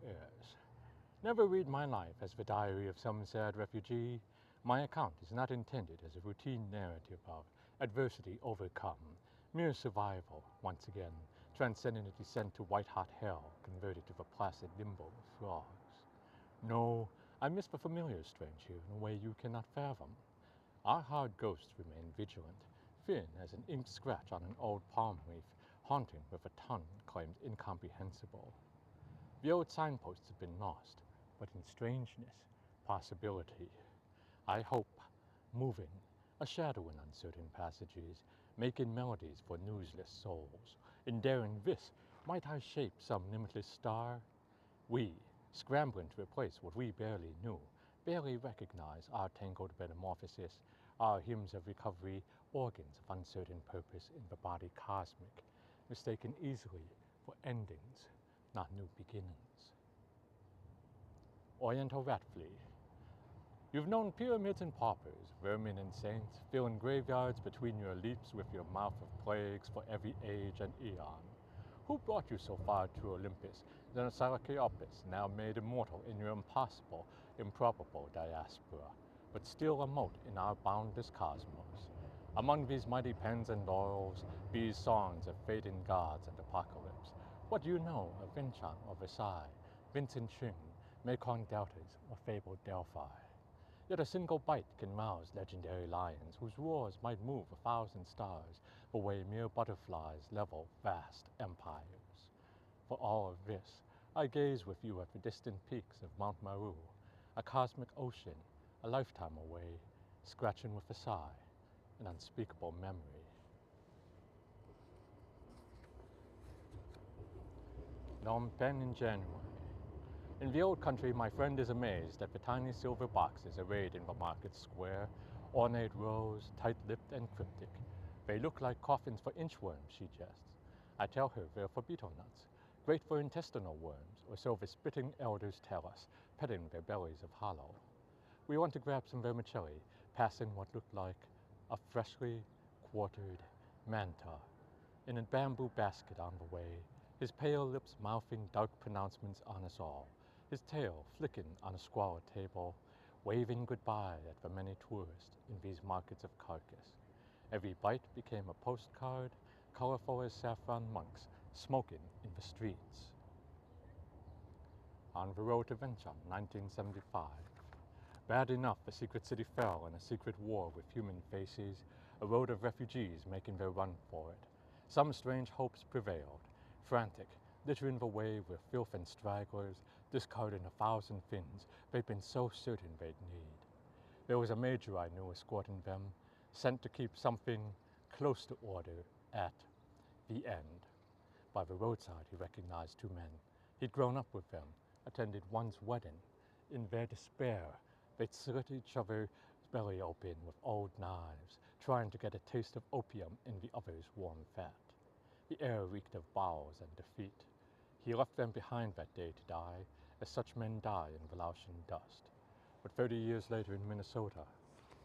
heirs. Never read my life as the diary of some sad refugee. My account is not intended as a routine narrative of adversity overcome, mere survival, once again, transcending a descent to white-hot hell converted to the placid limbo of frogs. No, I miss the familiar strange here in a way you cannot fathom. Our hard ghosts remain vigilant, thin as an ink scratch on an old palm leaf, haunting with a tongue claimed incomprehensible. The old signposts have been lost, but in strangeness, possibility. I hope, moving, a shadow in uncertain passages, making melodies for newsless souls. In daring this, might I shape some limitless star? We, scrambling to replace what we barely knew, barely recognize our tangled metamorphosis, our hymns of recovery, organs of uncertain purpose in the body cosmic, mistaken easily for endings, not new beginnings. Oriental rat flea. You've known pyramids and paupers, vermin and saints, filling graveyards between your leaps with your mouth of plagues for every age and eon. Who brought you so far to Olympus than a Sarkiopis, now made immortal in your impossible, improbable diaspora, but still a mote in our boundless cosmos? Among these mighty pens and laurels, these songs of fading gods and apocalypse, what do you know of Vinchan or Versailles, Vincent Ching, Mekong deltas, or fabled Delphi? Yet a single bite can rouse legendary lions whose roars might move 1,000 stars the way mere butterflies level vast empires. For all of this, I gaze with you at the distant peaks of Mount Meru, a cosmic ocean, a lifetime away, scratching with a sigh, an unspeakable memory. Phnom Penh in January. In the old country, my friend is amazed at the tiny silver boxes arrayed in the market square, ornate rows, tight-lipped and cryptic. They look like coffins for inchworms, she jests. I tell her they're for betel nuts, great for intestinal worms, or so the spitting elders tell us, petting their bellies of hollow. We want to grab some vermicelli, passing what looked like a freshly quartered manta in a bamboo basket on the way, his pale lips mouthing dark pronouncements on us all, his tail flicking on a squalid table, waving goodbye at the many tourists in these markets of carcass. Every bite became a postcard, colorful as saffron monks smoking in the streets. On the road to Vientiane, 1975. Bad enough the secret city fell in a secret war with human faces, a road of refugees making their run for it. Some strange hopes prevailed, frantic, littering the way with filth and stragglers, discarding 1,000 fins they'd been so certain they'd need. There was a major I knew escorting them, sent to keep something close to order at the end. By the roadside he recognized 2 men. He'd grown up with them, attended one's wedding. In their despair, they'd slit each other's belly open with old knives, trying to get a taste of opium in the other's warm fat. The air reeked of bowels and defeat. He left them behind that day to die, as such men die in the Laotian dust. But 30 years later in Minnesota,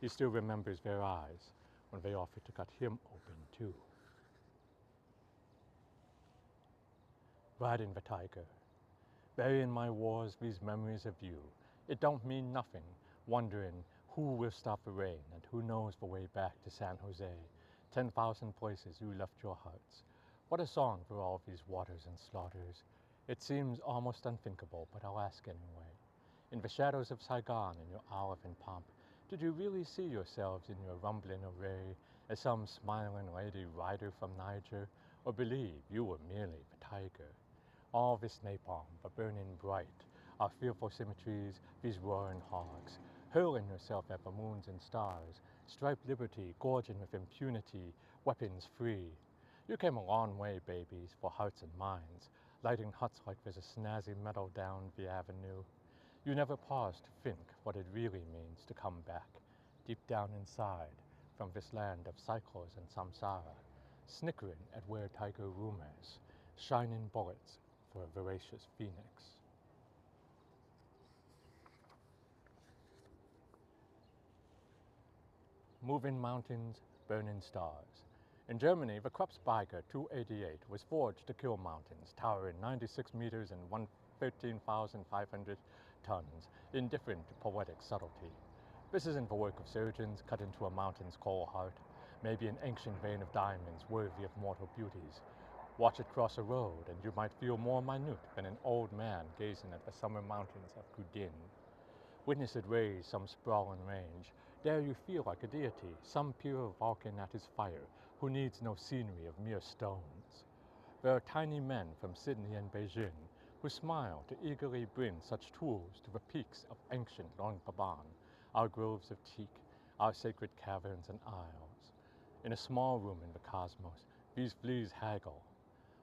he still remembers their eyes when they offered to cut him open too. Riding the tiger. Bury in my wars these memories of you. It don't mean nothing, wondering who will stop the rain and who knows the way back to San Jose, 10,000 places you left your hearts. What a song for all these waters and slaughters. It seems almost unthinkable, but I'll ask anyway. In the shadows of Saigon in your olive and pomp, did you really see yourselves in your rumbling array as some smiling lady rider from Niger, or believe you were merely the tiger? All this napalm, but burning bright, our fearful symmetries, these roaring hogs, hurling yourself at the moons and stars, striped liberty, gorging with impunity, weapons free. You came a long way, babies, for hearts and minds, lighting huts like there's a snazzy meadow down the avenue. You never paused to think what it really means to come back, deep down inside, from this land of cycles and samsara, snickering at where tiger rumors, shining bullets for a voracious phoenix. Moving mountains, burning stars. In Germany, the Krebsberger 288 was forged to kill mountains, towering 96 meters and 13,500 tons, indifferent to poetic subtlety. This isn't the work of surgeons cut into a mountain's coal heart, maybe an ancient vein of diamonds worthy of mortal beauties. Watch it cross a road, and you might feel more minute than an old man gazing at the summer mountains of Gudin. Witness it raise some sprawling range. There you feel like a deity, some pure Vulcan at his fire, who needs no scenery of mere stones. There are tiny men from Sydney and Beijing who smile to eagerly bring such tools to the peaks of ancient Luang Prabang, our groves of teak, our sacred caverns and aisles. In a small room in the cosmos, these fleas haggle.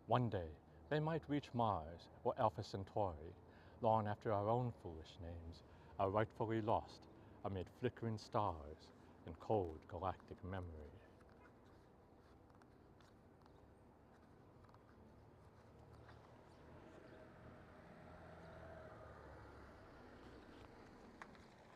One day, they might reach Mars or Alpha Centauri, long after our own foolish names are rightfully lost amid flickering stars and cold galactic memory.